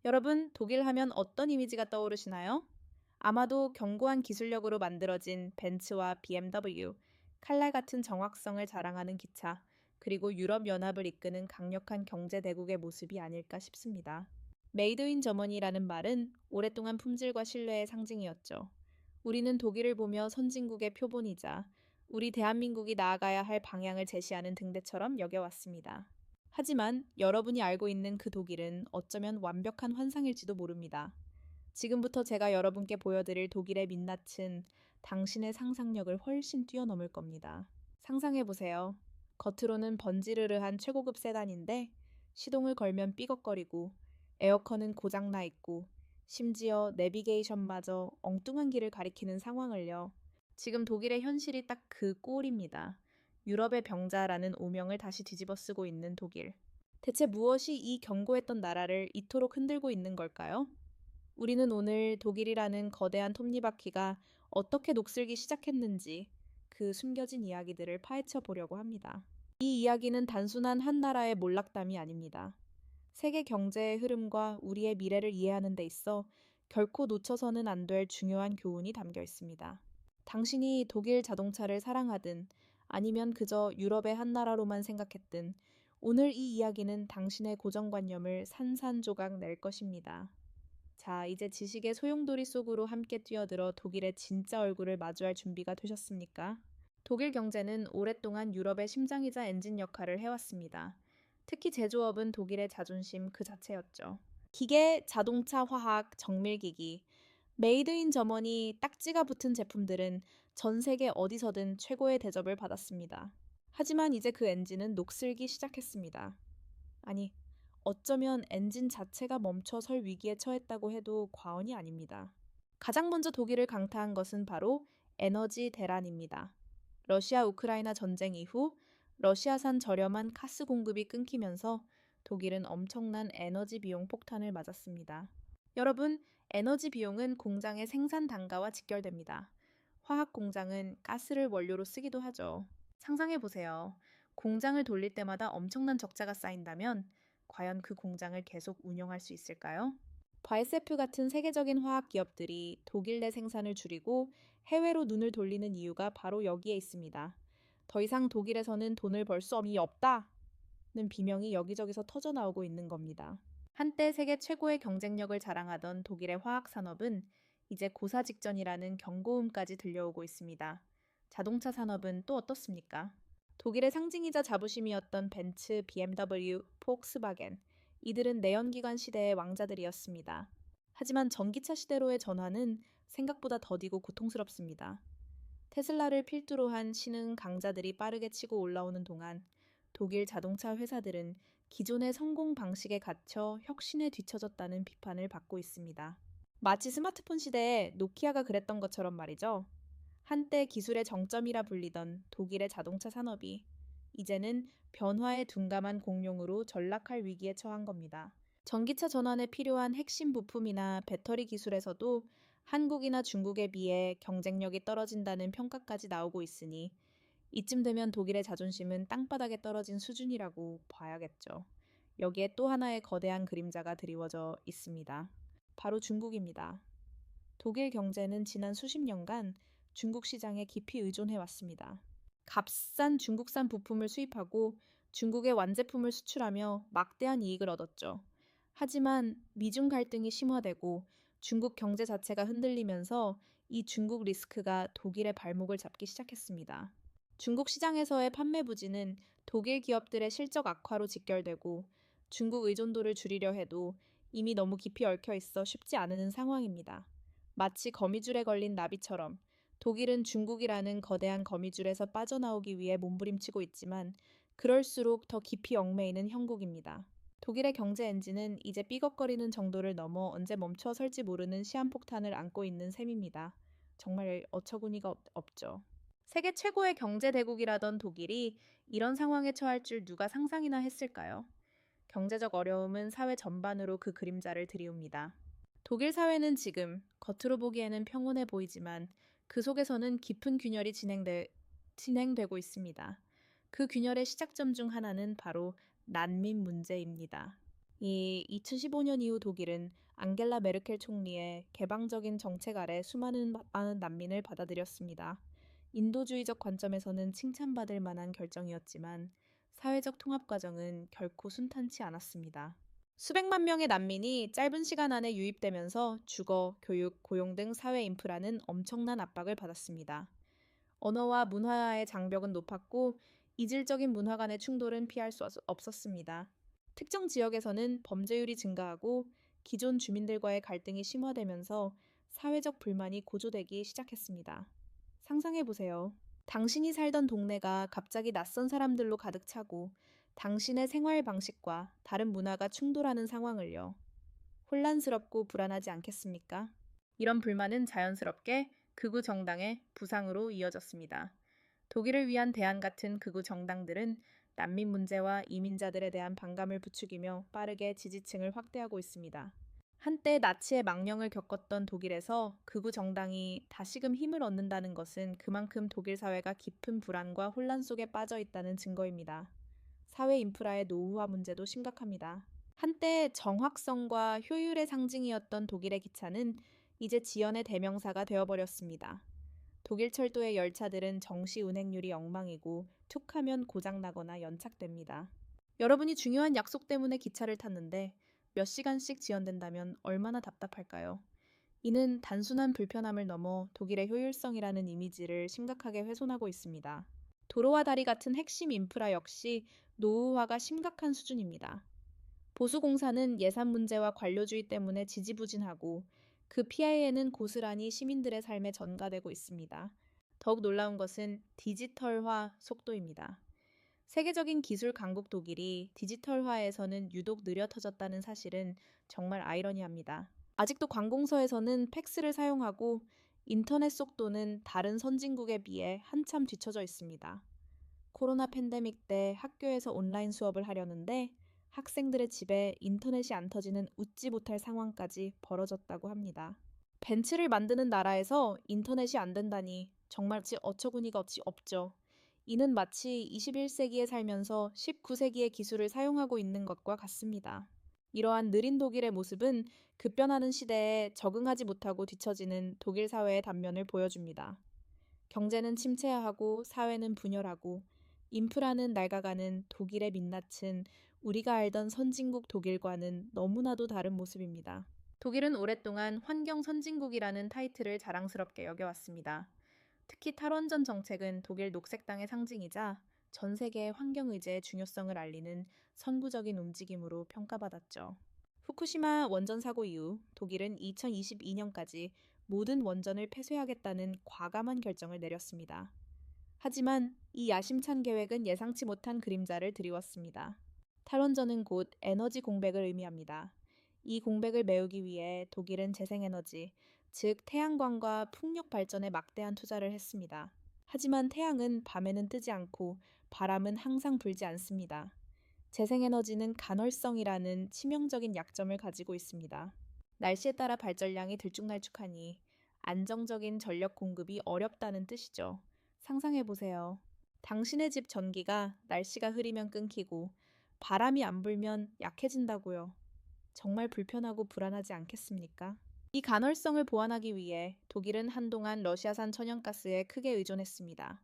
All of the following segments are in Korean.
여러분, 독일 하면 어떤 이미지가 떠오르시나요? 아마도 견고한 기술력으로 만들어진 벤츠와 BMW, 칼날 같은 정확성을 자랑하는 기차, 그리고 유럽연합을 이끄는 강력한 경제 대국의 모습이 아닐까 싶습니다. 메이드 인 저머니라는 말은 오랫동안 품질과 신뢰의 상징이었죠. 우리는 독일을 보며 선진국의 표본이자 우리 대한민국이 나아가야 할 방향을 제시하는 등대처럼 여겨왔습니다. 하지만 여러분이 알고 있는 그 독일은 어쩌면 완벽한 환상일지도 모릅니다. 지금부터 제가 여러분께 보여드릴 독일의 민낯은 당신의 상상력을 훨씬 뛰어넘을 겁니다. 상상해보세요. 겉으로는 번지르르한 최고급 세단인데 시동을 걸면 삐걱거리고 에어컨은 고장나 있고 심지어 내비게이션마저 엉뚱한 길을 가리키는 상황을요. 지금 독일의 현실이 딱 그 꼴입니다. 유럽의 병자라는 오명을 다시 뒤집어쓰고 있는 독일. 대체 무엇이 이 견고했던 나라를 이토록 흔들고 있는 걸까요? 우리는 오늘 독일이라는 거대한 톱니바퀴가 어떻게 녹슬기 시작했는지 그 숨겨진 이야기들을 파헤쳐 보려고 합니다. 이 이야기는 단순한 한 나라의 몰락담이 아닙니다. 세계 경제의 흐름과 우리의 미래를 이해하는 데 있어 결코 놓쳐서는 안 될 중요한 교훈이 담겨 있습니다. 당신이 독일 자동차를 사랑하든 아니면 그저 유럽의 한 나라로만 생각했든 오늘 이 이야기는 당신의 고정관념을 산산조각 낼 것입니다. 자, 이제 지식의 소용돌이 속으로 함께 뛰어들어 독일의 진짜 얼굴을 마주할 준비가 되셨습니까? 독일 경제는 오랫동안 유럽의 심장이자 엔진 역할을 해왔습니다. 특히 제조업은 독일의 자존심 그 자체였죠. 기계, 자동차, 화학, 정밀기기, 메이드 인 저머니 딱지가 붙은 제품들은 전 세계 어디서든 최고의 대접을 받았습니다. 하지만 이제 그 엔진은 녹슬기 시작했습니다. 아니, 어쩌면 엔진 자체가 멈춰 설 위기에 처했다고 해도 과언이 아닙니다. 가장 먼저 독일을 강타한 것은 바로 에너지 대란입니다. 러시아 우크라이나 전쟁 이후 러시아산 저렴한 가스 공급이 끊기면서 독일은 엄청난 에너지 비용 폭탄을 맞았습니다. 여러분, 에너지 비용은 공장의 생산 단가와 직결됩니다. 화학 공장은 가스를 원료로 쓰기도 하죠. 상상해 보세요. 공장을 돌릴 때마다 엄청난 적자가 쌓인다면 과연 그 공장을 계속 운영할 수 있을까요? 바이세프 같은 세계적인 화학 기업들이 독일 내 생산을 줄이고 해외로 눈을 돌리는 이유가 바로 여기에 있습니다. 더 이상 독일에서는 돈을 벌 수 없다는 비명이 여기저기서 터져 나오고 있는 겁니다. 한때 세계 최고의 경쟁력을 자랑하던 독일의 화학 산업은 이제 고사 직전이라는 경고음까지 들려오고 있습니다. 자동차 산업은 또 어떻습니까? 독일의 상징이자 자부심이었던 벤츠, BMW, 폭스바겐, 이들은 내연기관 시대의 왕자들이었습니다. 하지만 전기차 시대로의 전환은 생각보다 더디고 고통스럽습니다. 테슬라를 필두로 한 신흥 강자들이 빠르게 치고 올라오는 동안 독일 자동차 회사들은 기존의 성공 방식에 갇혀 혁신에 뒤처졌다는 비판을 받고 있습니다. 마치 스마트폰 시대에 노키아가 그랬던 것처럼 말이죠. 한때 기술의 정점이라 불리던 독일의 자동차 산업이 이제는 변화에 둔감한 공룡으로 전락할 위기에 처한 겁니다. 전기차 전환에 필요한 핵심 부품이나 배터리 기술에서도 한국이나 중국에 비해 경쟁력이 떨어진다는 평가까지 나오고 있으니 이쯤 되면 독일의 자존심은 땅바닥에 떨어진 수준이라고 봐야겠죠. 여기에 또 하나의 거대한 그림자가 드리워져 있습니다. 바로 중국입니다. 독일 경제는 지난 수십 년간 중국 시장에 깊이 의존해 왔습니다. 값싼 중국산 부품을 수입하고 중국의 완제품을 수출하며 막대한 이익을 얻었죠. 하지만 미중 갈등이 심화되고 중국 경제 자체가 흔들리면서 이 중국 리스크가 독일의 발목을 잡기 시작했습니다. 중국 시장에서의 판매 부진은 독일 기업들의 실적 악화로 직결되고 중국 의존도를 줄이려 해도 이미 너무 깊이 얽혀 있어 쉽지 않은 상황입니다. 마치 거미줄에 걸린 나비처럼 독일은 중국이라는 거대한 거미줄에서 빠져나오기 위해 몸부림치고 있지만 그럴수록 더 깊이 얽매이는 형국입니다. 독일의 경제 엔진은 이제 삐걱거리는 정도를 넘어 언제 멈춰 설지 모르는 시한폭탄을 안고 있는 셈입니다. 정말 어처구니가 없죠. 세계 최고의 경제 대국이라던 독일이 이런 상황에 처할 줄 누가 상상이나 했을까요? 경제적 어려움은 사회 전반으로 그 그림자를 드리웁니다. 독일 사회는 지금 겉으로 보기에는 평온해 보이지만 그 속에서는 깊은 균열이 진행되고 있습니다. 그 균열의 시작점 중 하나는 바로 난민 문제입니다. 이 2015년 이후 독일은 앙겔라 메르켈 총리의 개방적인 정책 아래 수많은 많은 난민을 받아들였습니다. 인도주의적 관점에서는 칭찬받을 만한 결정이었지만 사회적 통합 과정은 결코 순탄치 않았습니다. 수백만 명의 난민이 짧은 시간 안에 유입되면서 주거, 교육, 고용 등 사회 인프라는 엄청난 압박을 받았습니다. 언어와 문화의 장벽은 높았고 이질적인 문화 간의 충돌은 피할 수 없었습니다. 특정 지역에서는 범죄율이 증가하고 기존 주민들과의 갈등이 심화되면서 사회적 불만이 고조되기 시작했습니다. 상상해 보세요. 당신이 살던 동네가 갑자기 낯선 사람들로 가득 차고 당신의 생활 방식과 다른 문화가 충돌하는 상황을요. 혼란스럽고 불안하지 않겠습니까? 이런 불만은 자연스럽게 극우 정당의 부상으로 이어졌습니다. 독일을 위한 대안 같은 극우 정당들은 난민 문제와 이민자들에 대한 반감을 부추기며 빠르게 지지층을 확대하고 있습니다. 한때 나치의 망령을 겪었던 독일에서 극우 정당이 다시금 힘을 얻는다는 것은 그만큼 독일 사회가 깊은 불안과 혼란 속에 빠져 있다는 증거입니다. 사회 인프라의 노후화 문제도 심각합니다. 한때 정확성과 효율의 상징이었던 독일의 기차는 이제 지연의 대명사가 되어버렸습니다. 독일 철도의 열차들은 정시 운행률이 엉망이고 툭하면 고장나거나 연착됩니다. 여러분이 중요한 약속 때문에 기차를 탔는데 몇 시간씩 지연된다면 얼마나 답답할까요? 이는 단순한 불편함을 넘어 독일의 효율성이라는 이미지를 심각하게 훼손하고 있습니다. 도로와 다리 같은 핵심 인프라 역시 노후화가 심각한 수준입니다. 보수공사는 예산 문제와 관료주의 때문에 지지부진하고 그 피해에는 고스란히 시민들의 삶에 전가되고 있습니다. 더욱 놀라운 것은 디지털화 속도입니다. 세계적인 기술 강국 독일이 디지털화에서는 유독 느려 터졌다는 사실은 정말 아이러니합니다. 아직도 관공서에서는 팩스를 사용하고 인터넷 속도는 다른 선진국에 비해 한참 뒤처져 있습니다. 코로나 팬데믹 때 학교에서 온라인 수업을 하려는데 학생들의 집에 인터넷이 안 터지는 웃지 못할 상황까지 벌어졌다고 합니다. 벤츠를 만드는 나라에서 인터넷이 안 된다니 정말 어처구니가 없죠. 이는 마치 21세기에 살면서 19세기의 기술을 사용하고 있는 것과 같습니다. 이러한 느린 독일의 모습은 급변하는 시대에 적응하지 못하고 뒤처지는 독일 사회의 단면을 보여줍니다. 경제는 침체하고 사회는 분열하고 인프라는 낡아가는 독일의 민낯은 우리가 알던 선진국 독일과는 너무나도 다른 모습입니다. 독일은 오랫동안 환경 선진국이라는 타이틀을 자랑스럽게 여겨왔습니다. 특히 탈원전 정책은 독일 녹색당의 상징이자 전 세계의 환경 의제의 중요성을 알리는 선구적인 움직임으로 평가받았죠. 후쿠시마 원전 사고 이후 독일은 2022년까지 모든 원전을 폐쇄하겠다는 과감한 결정을 내렸습니다. 하지만 이 야심찬 계획은 예상치 못한 그림자를 드리웠습니다. 탈원전은 곧 에너지 공백을 의미합니다. 이 공백을 메우기 위해 독일은 재생에너지, 즉 태양광과 풍력 발전에 막대한 투자를 했습니다. 하지만 태양은 밤에는 뜨지 않고 바람은 항상 불지 않습니다. 재생에너지는 간헐성이라는 치명적인 약점을 가지고 있습니다. 날씨에 따라 발전량이 들쭉날쭉하니 안정적인 전력 공급이 어렵다는 뜻이죠. 상상해 보세요. 당신의 집 전기가 날씨가 흐리면 끊기고 바람이 안 불면 약해진다고요. 정말 불편하고 불안하지 않겠습니까? 이 간헐성을 보완하기 위해 독일은 한동안 러시아산 천연가스에 크게 의존했습니다.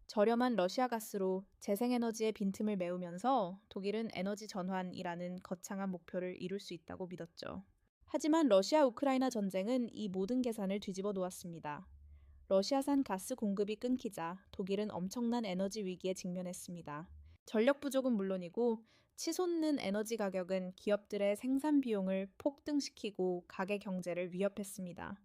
저렴한 러시아 가스로 재생에너지의 빈틈을 메우면서 독일은 에너지 전환이라는 거창한 목표를 이룰 수 있다고 믿었죠. 하지만 러시아 우크라이나 전쟁은 이 모든 계산을 뒤집어 놓았습니다. 러시아산 가스 공급이 끊기자 독일은 엄청난 에너지 위기에 직면했습니다. 전력 부족은 물론이고 치솟는 에너지 가격은 기업들의 생산 비용을 폭등시키고 가계 경제를 위협했습니다.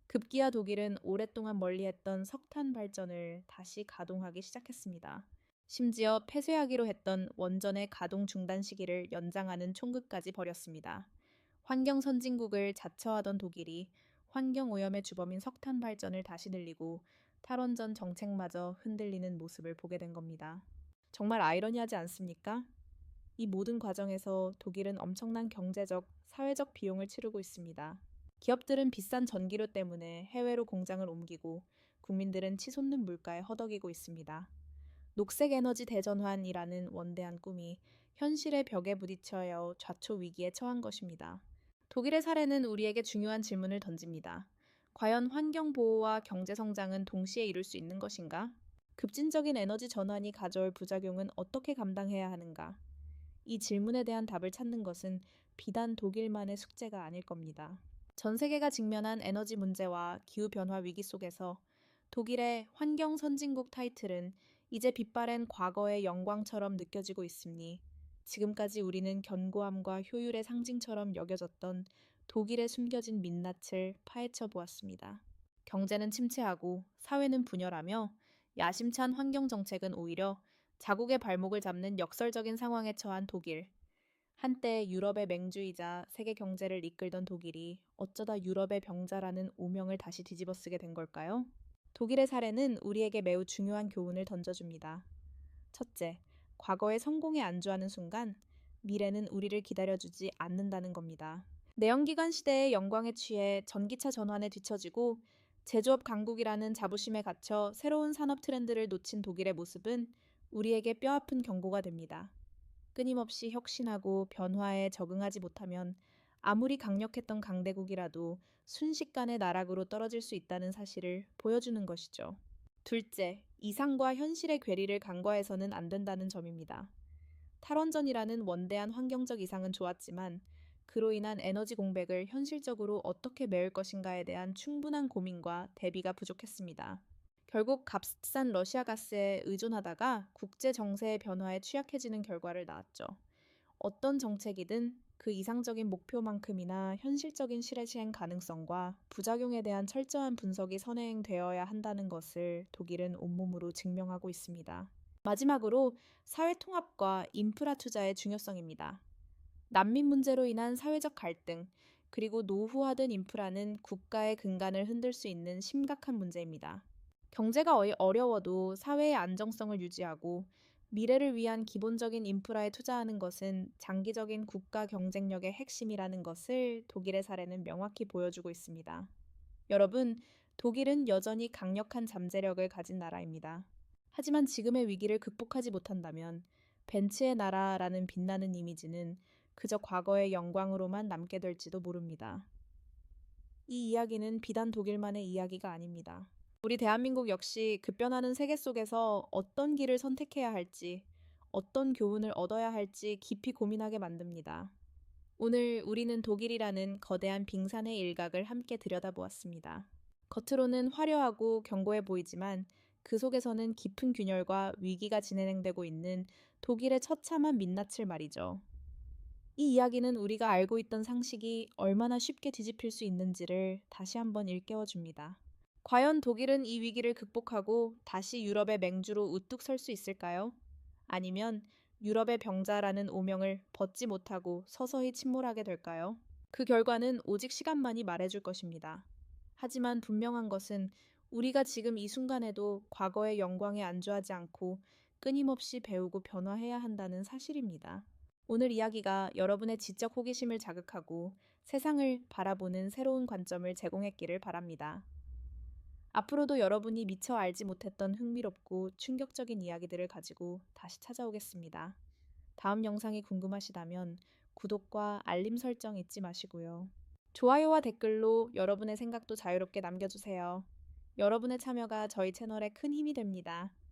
급기야 독일은 오랫동안 멀리했던 석탄 발전을 다시 가동하기 시작했습니다. 심지어 폐쇄하기로 했던 원전의 가동 중단 시기를 연장하는 총극까지 벌였습니다. 환경 선진국을 자처하던 독일이 환경 오염의 주범인 석탄 발전을 다시 늘리고 탈원전 정책마저 흔들리는 모습을 보게 된 겁니다. 정말 아이러니하지 않습니까? 이 모든 과정에서 독일은 엄청난 경제적, 사회적 비용을 치르고 있습니다. 기업들은 비싼 전기료 때문에 해외로 공장을 옮기고 국민들은 치솟는 물가에 허덕이고 있습니다. 녹색 에너지 대전환이라는 원대한 꿈이 현실의 벽에 부딪혀야 좌초 위기에 처한 것입니다. 독일의 사례는 우리에게 중요한 질문을 던집니다. 과연 환경 보호와 경제 성장은 동시에 이룰 수 있는 것인가? 급진적인 에너지 전환이 가져올 부작용은 어떻게 감당해야 하는가? 이 질문에 대한 답을 찾는 것은 비단 독일만의 숙제가 아닐 겁니다. 전 세계가 직면한 에너지 문제와 기후변화 위기 속에서 독일의 환경 선진국 타이틀은 이제 빛바랜 과거의 영광처럼 느껴지고 있으니 지금까지 우리는 견고함과 효율의 상징처럼 여겨졌던 독일의 숨겨진 민낯을 파헤쳐 보았습니다. 경제는 침체하고 사회는 분열하며 야심찬 환경 정책은 오히려 자국의 발목을 잡는 역설적인 상황에 처한 독일. 한때 유럽의 맹주이자 세계 경제를 이끌던 독일이 어쩌다 유럽의 병자라는 오명을 다시 뒤집어쓰게 된 걸까요? 독일의 사례는 우리에게 매우 중요한 교훈을 던져줍니다. 첫째, 과거의 성공에 안주하는 순간 미래는 우리를 기다려주지 않는다는 겁니다. 내연기관 시대의 영광에 취해 전기차 전환에 뒤처지고 제조업 강국이라는 자부심에 갇혀 새로운 산업 트렌드를 놓친 독일의 모습은 우리에게 뼈아픈 경고가 됩니다. 끊임없이 혁신하고 변화에 적응하지 못하면 아무리 강력했던 강대국이라도 순식간에 나락으로 떨어질 수 있다는 사실을 보여주는 것이죠. 둘째, 이상과 현실의 괴리를 간과해서는 안 된다는 점입니다. 탈원전이라는 원대한 환경적 이상은 좋았지만 그로 인한 에너지 공백을 현실적으로 어떻게 메울 것인가에 대한 충분한 고민과 대비가 부족했습니다. 결국 값싼 러시아 가스에 의존하다가 국제 정세의 변화에 취약해지는 결과를 낳았죠. 어떤 정책이든 그 이상적인 목표만큼이나 현실적인 실행 가능성과 부작용에 대한 철저한 분석이 선행되어야 한다는 것을 독일은 온몸으로 증명하고 있습니다. 마지막으로 사회 통합과 인프라 투자의 중요성입니다. 난민 문제로 인한 사회적 갈등, 그리고 노후화된 인프라는 국가의 근간을 흔들 수 있는 심각한 문제입니다. 경제가 어려워도 사회의 안정성을 유지하고 미래를 위한 기본적인 인프라에 투자하는 것은 장기적인 국가 경쟁력의 핵심이라는 것을 독일의 사례는 명확히 보여주고 있습니다. 여러분, 독일은 여전히 강력한 잠재력을 가진 나라입니다. 하지만 지금의 위기를 극복하지 못한다면 벤츠의 나라라는 빛나는 이미지는 그저 과거의 영광으로만 남게 될지도 모릅니다. 이 이야기는 비단 독일만의 이야기가 아닙니다. 우리 대한민국 역시 급변하는 세계 속에서 어떤 길을 선택해야 할지, 어떤 교훈을 얻어야 할지 깊이 고민하게 만듭니다. 오늘 우리는 독일이라는 거대한 빙산의 일각을 함께 들여다보았습니다. 겉으로는 화려하고 견고해 보이지만 그 속에서는 깊은 균열과 위기가 진행되고 있는 독일의 처참한 민낯을 말이죠. 이 이야기는 우리가 알고 있던 상식이 얼마나 쉽게 뒤집힐 수 있는지를 다시 한번 일깨워 줍니다. 과연 독일은 이 위기를 극복하고 다시 유럽의 맹주로 우뚝 설 수 있을까요? 아니면 유럽의 병자라는 오명을 벗지 못하고 서서히 침몰하게 될까요? 그 결과는 오직 시간만이 말해줄 것입니다. 하지만 분명한 것은 우리가 지금 이 순간에도 과거의 영광에 안주하지 않고 끊임없이 배우고 변화해야 한다는 사실입니다. 오늘 이야기가 여러분의 지적 호기심을 자극하고 세상을 바라보는 새로운 관점을 제공했기를 바랍니다. 앞으로도 여러분이 미처 알지 못했던 흥미롭고 충격적인 이야기들을 가지고 다시 찾아오겠습니다. 다음 영상이 궁금하시다면 구독과 알림 설정 잊지 마시고요. 좋아요와 댓글로 여러분의 생각도 자유롭게 남겨주세요. 여러분의 참여가 저희 채널에 큰 힘이 됩니다.